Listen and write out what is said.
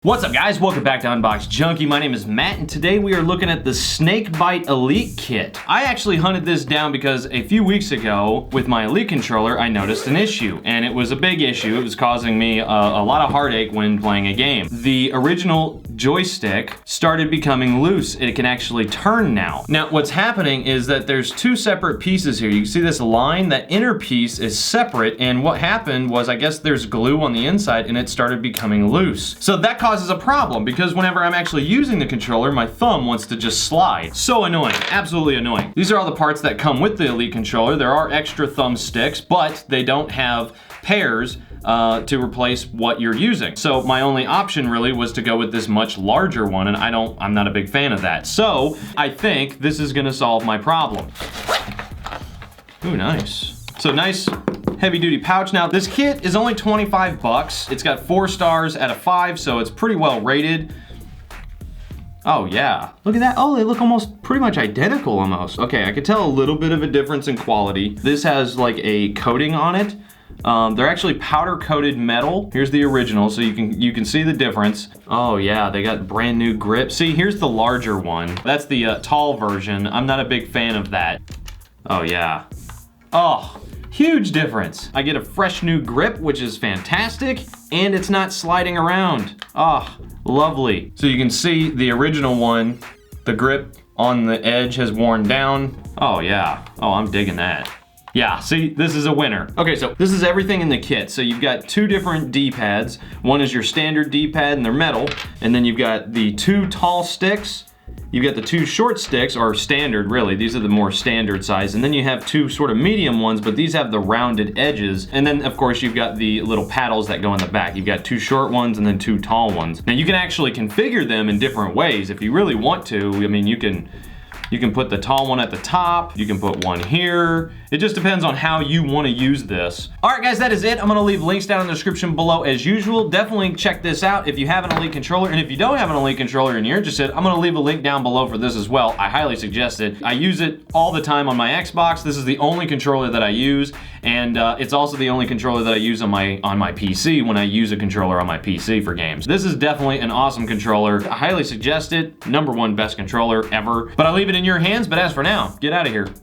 What's up guys, welcome back to Unbox Junkie. My name is Matt and today we are looking at the Snakebyte Elite Kit. I actually hunted this down because a few weeks ago with my Elite controller I noticed an issue, and it was a big issue. It was causing me a lot of heartache when playing a game. The original joystick started becoming loose. It can actually turn now. Now what's happening is that there's two separate pieces here. You can see this line, that inner piece is separate, and what happened was I guess there's glue on the inside and it started becoming loose. So that causes a problem because whenever I'm actually using the controller, my thumb wants to just slide. So annoying, absolutely annoying. These are all the parts that come with the Elite controller. There are extra thumb sticks, but they don't have pairs to replace what you're using. So my only option really was to go with this much larger one, and I'm not a big fan of that. So I think this is gonna solve my problem. Ooh, nice. So nice heavy duty pouch. Now this kit is only 25 bucks. It's got 4 stars out of 5, so it's pretty well rated. Oh yeah, look at that. Oh, they look almost pretty much identical almost. Okay, I could tell a little bit of a difference in quality. This has like a coating on it. They're actually powder coated metal. Here's the original, so you can see the difference. Oh yeah, they got brand new grip. See, here's the larger one. That's the tall version. I'm not a big fan of that. Oh yeah. Oh, huge difference. I get a fresh new grip, which is fantastic, and it's not sliding around. Oh, lovely. So you can see the original one, the grip on the edge has worn down. Oh yeah, oh, I'm digging that. Yeah, see, this is a winner. Okay, so this is everything in the kit. So you've got 2 different D-pads. One is your standard D-pad and they're metal, and then you've got the 2 tall sticks. You've got the 2 short sticks, or standard really, these are the more standard size, and then you have 2 sort of medium ones, but these have the rounded edges, and then of course you've got the little paddles that go in the back. You've got 2 short ones and then 2 tall ones. Now you can actually configure them in different ways if you really want to. I mean, you can put the tall one at the top, you can put one here. It just depends on how you want to use this. All right guys, that is it. I'm gonna leave links down in the description below as usual. Definitely check this out if you have an Elite controller, and if you don't have an Elite controller and you're interested, I'm gonna leave a link down below for this as well. I highly suggest it. I use it all the time on my Xbox. This is the only controller that I use, and it's also the only controller that I use on my PC when I use a controller on my PC for games. This is definitely an awesome controller. I highly suggest it. #1 best controller ever. But I leave it in your hands, but as for now, get out of here.